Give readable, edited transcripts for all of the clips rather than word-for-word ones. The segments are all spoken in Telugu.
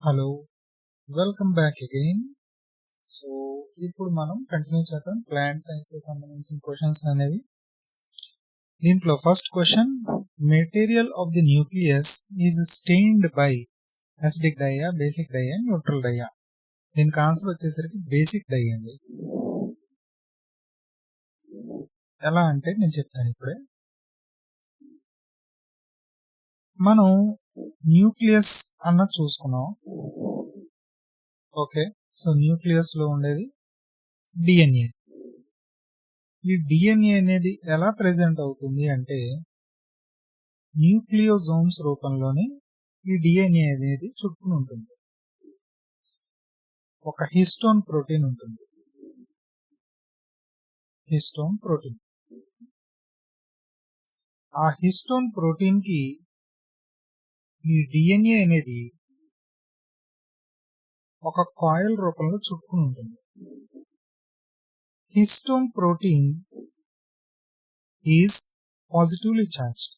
Hello, welcome back again. So ఇప్పుడు మనం కంటిన్యూ చేద్దాం ప్లాంట్ సైన్స్ కి సంబంధించిన క్వశ్చన్స్ అనేవి. దీంట్లో first question, material of the nucleus is stained by acidic dye, basic dye, neutral dye. దీనికి ఆన్సర్ వచ్చేసరికి బేసిక్ డై అండి. ఎలా అంటే నేను చెప్తాను ఇప్పుడే. మనం న్యూక్లియస్ అన్న చూసుకున్నాం. ఓకే, సో న్యూక్లియస్ లో ఉండేది డిఎన్ఏ. ఈ డిఎన్ఏ అనేది ఎలా ప్రెజెంట్ అవుతుంది అంటే న్యూక్లియోజోమ్స్ రూపంలోనే ఈ డిఎన్ఏ అనేది చుట్టుకుని ఉంటుంది. ఒక హిస్టోన్ ప్రోటీన్ ఉంటుంది. హిస్టోన్ ప్రోటీన్, ఆ హిస్టోన్ ప్రోటీన్ కి ఈ డిఎన్ఏ అనేది ఒక కాయిల్ రూపంలో చుట్టుకుని ఉంటుంది. Histone protein is positively charged,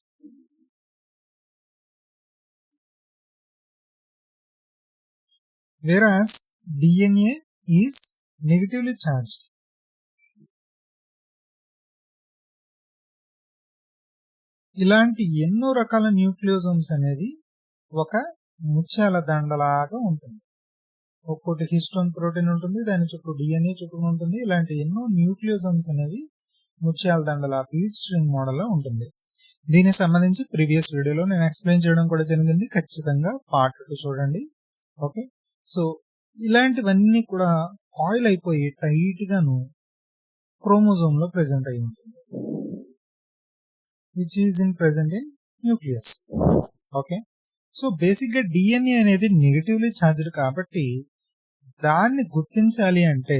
whereas DNA is negatively charged. ఇలాంటి ఎన్నో రకాల న్యూక్లియోజోమ్స్ అనేది ఒక ముత్యాల దండలాగా ఉంటుంది. ఒక్కొక్కటి హిస్టోన్ ప్రోటీన్ ఉంటుంది, దాని చుట్టూ డిఎన్ఏ చుట్టూ ఉంటుంది. ఇలాంటి ఎన్నో న్యూక్లియోజోమ్స్ అనేవి ముత్యాల దండల బీడ్ స్ట్రింగ్ మోడల్లో ఉంటుంది. దీనికి సంబంధించి ప్రీవియస్ వీడియోలో నేను ఎక్స్ప్లెయిన్ చేయడం కూడా జరిగింది. ఖచ్చితంగా పార్ట్ 2 చూడండి. ఓకే, సో ఇలాంటివన్నీ కూడా ఆయిల్ అయిపోయి టైట్ గాను క్రోమోజోమ్ లో ప్రెసెంట్ అయి ఉంటుంది, which is present in nucleus. Okay, so basic గా డిఎన్ఏ అనేది నెగటివ్లీ చార్జ్డ్ కాబట్టి దాన్ని గుర్తించాలి అంటే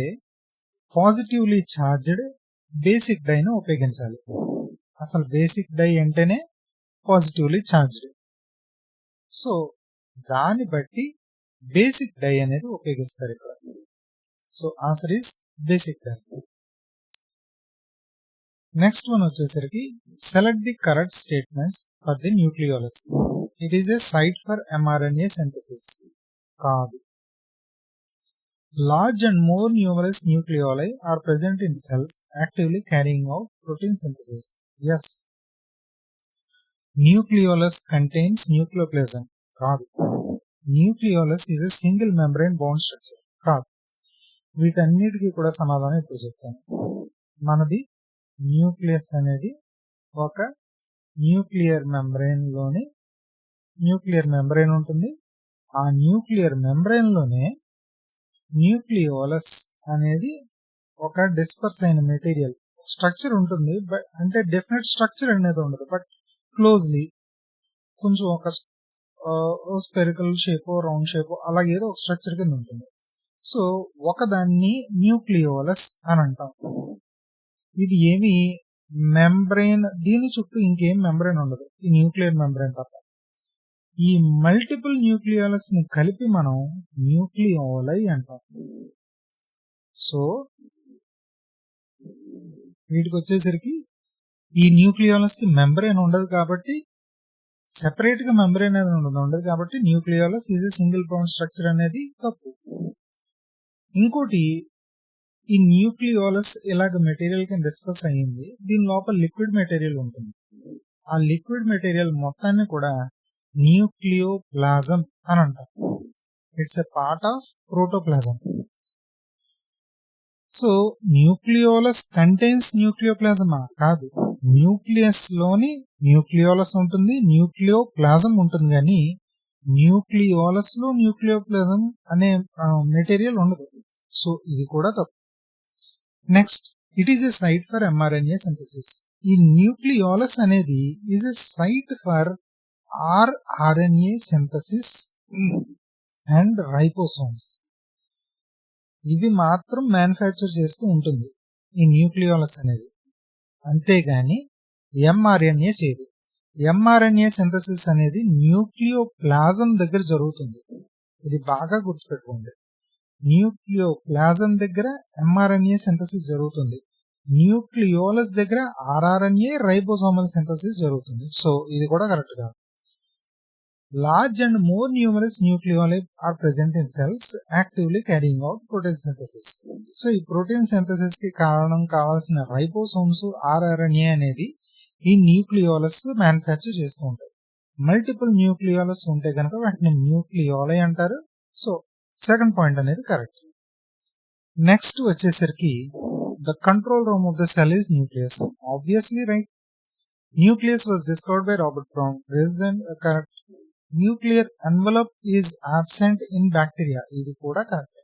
పాజిటివ్లీ చార్జ్డ్ బేసిక్ డైను ఉపయోగించాలి. అసలు బేసిక్ డై అంటేనే పాజిటివ్లీ చార్జ్డ్. సో దాన్ని బట్టి బేసిక్ డై అనేది ఉపయోగిస్తారు ఇక్కడ. So answer is basic dye. Next one వచ్చేసరికి select the correct statements for the nucleolus. It is a site for mRNA synthesis. కాదు. Large and more numerous nucleoli are present in cells actively carrying out protein synthesis. Yes. Nucleolus contains nucleoplasm. కాదు. Nucleolus is a single membrane bound structure. కాదు. వీటన్నిటికీ కూడా సమాధానం ఇప్పుడు చెప్తాను. మనది న్యూక్లియస్ అనేది ఒక న్యూక్లియర్ మెంబ్రెయిన్ ఉంటుంది. ఆ న్యూక్లియర్ మెంబ్రెయిన్ లోనే న్యూక్లియోలస్ అనేది ఒక డిస్పర్స్ అయిన మెటీరియల్ స్ట్రక్చర్ ఉంటుంది. బట్ అంటే డెఫినెట్ స్ట్రక్చర్ అనేది ఉండదు, బట్ క్లోజ్లీ కొంచెం ఒక స్పెరికల్ షేప్, రౌండ్ షేప్, అలాగేదో ఒక స్ట్రక్చర్ కింద ఉంటుంది. సో ఒకదాన్ని న్యూక్లియోలస్ అని అంటాం. ఇది ఏమి మెంబ్రెయిన్, దీని చుట్టూ ఇంకేం మెంబ్రెయిన్ ఉండదు, ఈ న్యూక్లియర్ మెంబ్రెయిన్ తప్ప. ఈ మల్టిపుల్ న్యూక్లియోలస్ ని కలిపి మనం న్యూక్లియోలై అంటాం. సో వీటికి వచ్చేసరికి ఈ న్యూక్లియోలస్ కి మెంబ్రెయిన్ ఉండదు కాబట్టి, సెపరేట్ గా మెంబ్రెయిన్ అనేది ఉండదు కాబట్టి nucleolus is a single bound structure అనేది తప్పు. ఇంకోటి, ఈ న్యూక్లియోలస్ ఇలాగ మెటీరియల్ కింద డిస్పర్స్ అయ్యింది, దీని లోపల లిక్విడ్ మెటీరియల్ ఉంటుంది. ఆ లిక్విడ్ మెటీరియల్ మొత్తాన్ని కూడా న్యూక్లియోప్లాజం అని అంటాం. It's a part of protoplasm. So nucleolus contains న్యూక్లియోప్లాజమా? కాదు. న్యూక్లియస్ లోని న్యూక్లియోలస్ ఉంటుంది, న్యూక్లియోప్లాజం ఉంటుంది, కానీ న్యూక్లియోలస్ లో న్యూక్లియోప్లాజం అనే మెటీరియల్ ఉండదు. సో ఇది కూడా తప్పు. Next, it is a site for mRNA synthesis. ఈ న్యూక్లియోలస్ అనేది is a site for rRNA synthesis and ribosomes. ఇవి మాత్రం మ్యానుఫ్యాక్చర్ చేస్తూ ఉంటుంది ఈ న్యూక్లియోలస్ అనేది, అంతేగాని ఎంఆర్ఎన్ఏ చేయదు. ఎంఆర్ఎన్ఏ సింథసిస్ అనేది న్యూక్లియోప్లాజం దగ్గర జరుగుతుంది. ఇది బాగా గుర్తుపెట్టుకోండి. న్యూక్లియోప్లాజం దగ్గర ఎంఆర్ఎన్ఏ సింథసిస్ జరుగుతుంది, న్యూక్లియోలస్ దగ్గర ఆర్ఆర్ఎన్ఏ రైబోసోమల్ సింథసిస్ జరుగుతుంది. సో ఇది కూడా కరెక్ట్ కాదు. Large and more numerous nucleoli are present in cells actively carrying out protein synthesis. So ఈ ప్రోటీన్ సింథసిస్ కి కారణం కావాల్సిన రైబోసోమ్స్ RNA అనేది ఈ న్యూక్లియోలస్ మ్యానుఫ్యాక్చర్ చేస్తూ ఉంటాయి. మల్టిపుల్ న్యూక్లియోలస్ ఉంటే కనుక వాటిని న్యూక్లియోలై అంటారు. సో సెకండ్ పాయింట్ అనేది కరెక్ట్. నెక్స్ట్ వచ్చేసరికి the control room of the cell is nucleus. Obviously right. Nucleus was discovered by Robert Brown. Correct. Nuclear envelope is absent in bacteria. ఇది కూడా కరెక్ట్.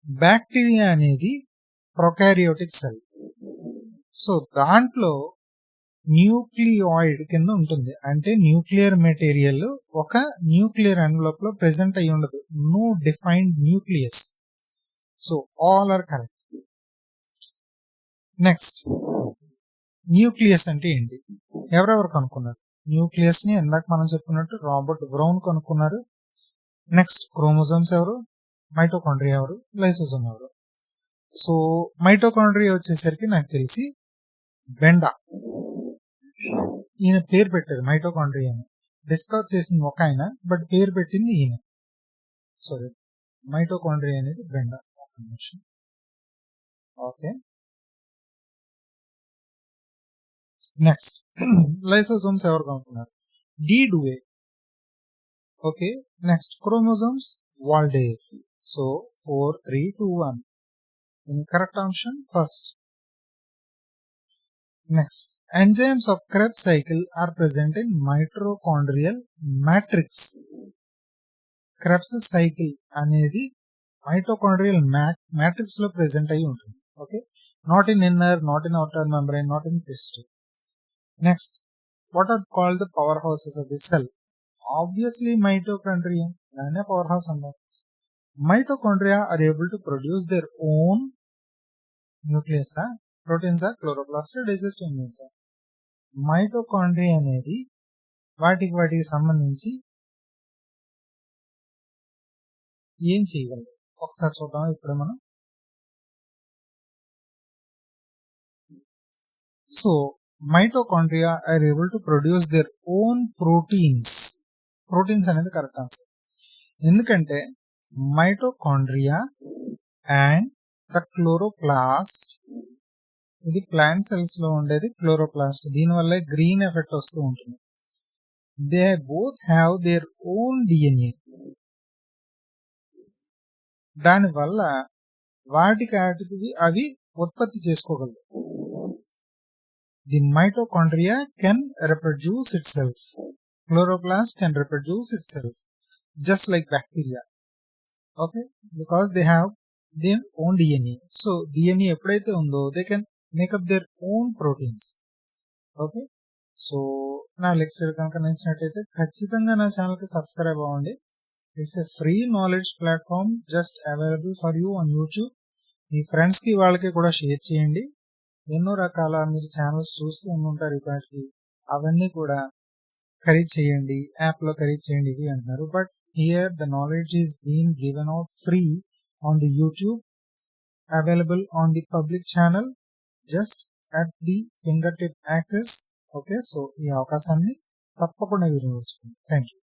బ్యాక్టీరియా అనేది ప్రొకారియోటిక్ సెల్. సో దాంట్లో న్యూక్లియాయిడ్ కింద ఉంటుంది. అంటే న్యూక్లియర్ మెటీరియల్ ఒక న్యూక్లియర్ ఎన్వలప్ లో ప్రెసెంట్ అయి ఉండదు. No defined nucleus. So all are correct. Next, nucleus అంటే ఏంటి? ఎవరెవరు కనుక్కున్నారు న్యూక్లియస్ ని? ఇందాక మనం చెప్పుకున్నట్టు రాబర్ట్ బ్రౌన్ కనుక్కున్నారు. నెక్స్ట్, క్రోమోజోమ్స్ ఎవరు? మైటోకాండ్రియా ఎవరు? లైసోజోమ్ ఎవరు? సో మైటోకాండ్రియా వచ్చేసరికి నాకు తెలిసి బెండా, ఈయన పేరు పెట్టారు మైటోకాండ్రియా అని. డిస్కవర్ చేసింది ఒక ఆయన, బట్ పేరు పెట్టింది ఈయన. సారీ, మైటోకాండ్రియా అనేది బెండా. ఓకే. నెక్స్ట్, లైసోజోమ్స్ ఎవరు కనుక్కున్నారు? De Duve. Okay. Next, chromosomes Waldeyer. So 4, 3, 2, 1. Correct option first. Next, enzymes of Krebs cycle are present in mitochondrial matrix. Krebs cycle అనేది మైటోకాండ్రియల్ మ్యాట్రిక్స్ లో ప్రెసెంట్ అయి ఉంటుంది. Okay. Not in inner, not in outer membrane, not in crystal. Next, what are called the powerhouses of the cell? Obviously mitochondria. దాన్నే పవర్ హౌస్ అంటారు. Mitochondria are able to produce their own nucleus, proteins, chloroplast, digestive enzymes. Mitochondria అనేది వాటికి సంబంధించి ఏం చేయగలరు ఒకసారి చూద్దాం. ఇప్పుడు మనం so mitochondria are able to produce their own proteins. Proteins అనేది కరెక్ట్ ఆన్సర్. ఎందుకంటే మైటోకాండ్రియా అండ్ ద క్లోరోప్లాస్ట్, ఇది ప్లాంట్ సెల్స్ లో ఉండేది క్లోరోప్లాస్ట్. దీనివల్ల గ్రీన్ ఎఫెక్ట్ వస్తూ ఉంటుంది. They both have their own DNA. దానివల్ల వాటికి అవి ఉత్పత్తి చేసుకోగలరు. The mitochondria can reproduce itself. Chloroplast can reproduce itself just like bacteria. Okay. Because they have their own DNA. So DNA ఎప్పుడైతే ఉందో they can makeup there own proteins. Okay. So నా లెక్చర్ కనుక నచ్చినట్టయితే ఖచ్చితంగా నా ఛానల్ కి సబ్స్క్రైబ్ అవ్వండి. It's a free knowledge platform just available for you on YouTube. Me friends కి వాళ్ళకి కూడా షేర్ చేయండి. ఎన్నో రకాల మీరు ఛానల్స్ చూస్తూ ఉంటుంటారు ఇప్పటికి, అవన్నీ కూడా ఖరీదు చేయండి, యాప్ లో ఖరీదు చేయండి ఇవి అంటున్నారు. But here the knowledge is being given out free on the YouTube, available on the public channel, just at the finger tip access. Okay. So ఈ అవకాశాన్ని తప్పకుండా వినియోగించుకోండి. Thank you.